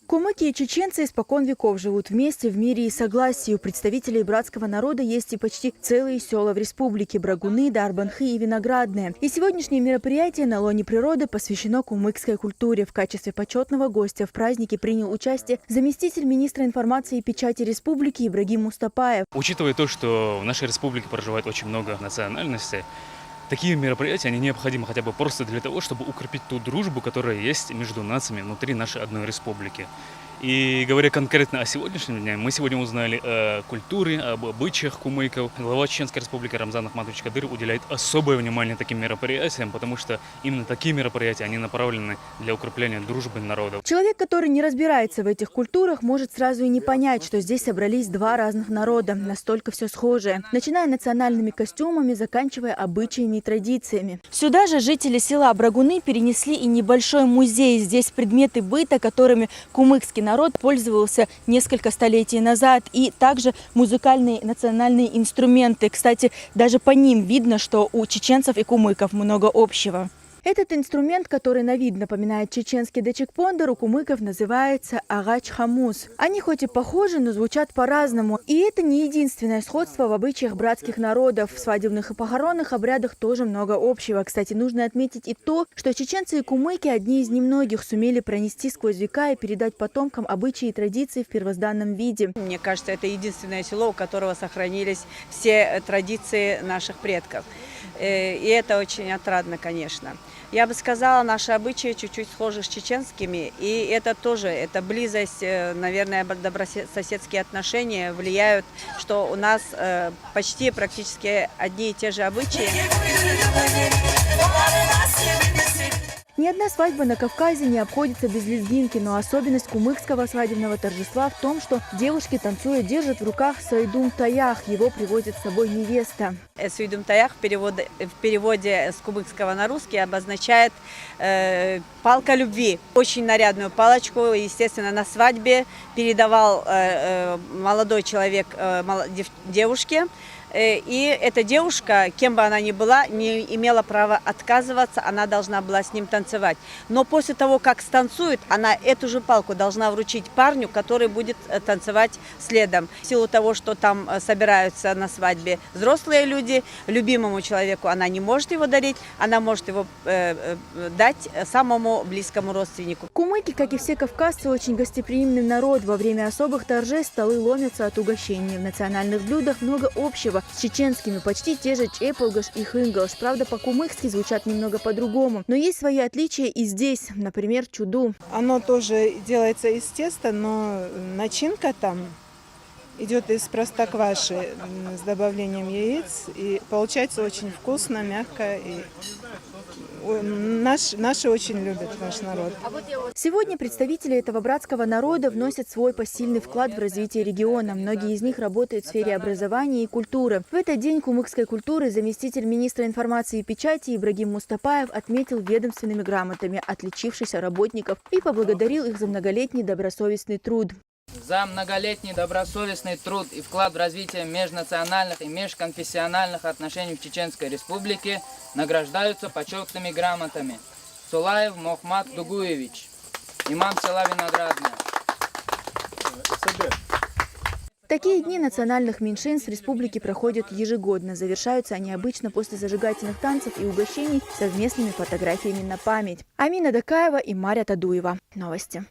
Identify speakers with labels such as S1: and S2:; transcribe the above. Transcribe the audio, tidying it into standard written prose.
S1: Кумыки и чеченцы испокон веков живут вместе в мире и согласии. У представителей братского народа есть и почти целые села в республике – Брагуны, Дарбанхи и Виноградные. И сегодняшнее мероприятие на лоне природы посвящено кумыкской культуре. В качестве почетного гостя в празднике принял участие заместитель министра информации и печати республики Ибрагим Мустапаев.
S2: Учитывая то, что в нашей республике проживает очень много национальностей, такие мероприятия, они необходимы хотя бы просто для того, чтобы укрепить ту дружбу, которая есть между нациями внутри нашей одной республики. И говоря конкретно о сегодняшнем дне, мы сегодня узнали о культуре, об обычаях кумыков. Глава Чеченской республики Рамзан Ахматович Кадыров уделяет особое внимание таким мероприятиям, потому что именно такие мероприятия, они направлены для укрепления дружбы народов.
S1: Человек, который не разбирается в этих культурах, может сразу и не понять, что здесь собрались два разных народа. Настолько все схожее. Начиная национальными костюмами, заканчивая обычаями и традициями. Сюда же жители села Брагуны перенесли и небольшой музей. Здесь предметы быта, которыми кумыкский народ пользовался несколько столетий назад. И также музыкальные национальные инструменты. Кстати, даже по ним видно, что у чеченцев и кумыков много общего. Этот инструмент, который на вид напоминает чеченский дечек-пондер, у кумыков называется агач-хамус. Они хоть и похожи, но звучат по-разному. И это не единственное сходство в обычаях братских народов. В свадебных и похоронных обрядах тоже много общего. Кстати, нужно отметить и то, что чеченцы и кумыки одни из немногих сумели пронести сквозь века и передать потомкам обычаи и традиции в первозданном виде.
S3: Мне кажется, это единственное село, у которого сохранились все традиции наших предков. И это очень отрадно, конечно. Я бы сказала, наши обычаи чуть-чуть схожи с чеченскими. И это тоже, это близость, наверное, добрососедские отношения влияют, что у нас почти практически одни и те же обычаи.
S1: Ни одна свадьба на Кавказе не обходится без лезгинки, но особенность кумыкского свадебного торжества в том, что девушки, танцуя, держат в руках сайдум-таях. Его привозит с собой невеста.
S3: Сайдум-таях в переводе с кумыкского на русский обозначает палка любви. Очень нарядную палочку, естественно, на свадьбе передавал молодой человек девушке. И эта девушка, кем бы она ни была, не имела права отказываться, она должна была с ним танцевать. Но после того, как станцует, она эту же палку должна вручить парню, который будет танцевать следом. В силу того, что там собираются на свадьбе взрослые люди, любимому человеку она не может его дарить, она может его дать самому близкому родственнику.
S1: Кумыки, как и все кавказцы, очень гостеприимный народ. Во время особых торжеств столы ломятся от угощений. В национальных блюдах много общего. С чеченскими почти те же чепылгаш и хынгалш. Правда, по-кумыкски звучат немного по-другому. Но есть свои отличия и здесь. Например, чуду.
S4: Оно тоже делается из теста, но начинка там идет из простокваши с добавлением яиц. И получается очень вкусно, мягко. И наши очень любят, наш народ.
S1: Сегодня представители этого братского народа вносят свой посильный вклад в развитие региона. Многие из них работают в сфере образования и культуры. В этот день кумыкской культуры заместитель министра информации и печати Ибрагим Мустапаев отметил ведомственными грамотами отличившихся работников и поблагодарил их за многолетний добросовестный труд.
S5: За многолетний добросовестный труд и вклад в развитие межнациональных и межконфессиональных отношений в Чеченской Республике награждаются почетными грамотами Сулаев Мохмад Дугуевич, имам села Виноградное.
S1: Такие дни национальных меньшинств в республике проходят ежегодно. Завершаются они обычно после зажигательных танцев и угощений совместными фотографиями на память. Амина Дакаева и Мария Тадуева. Новости.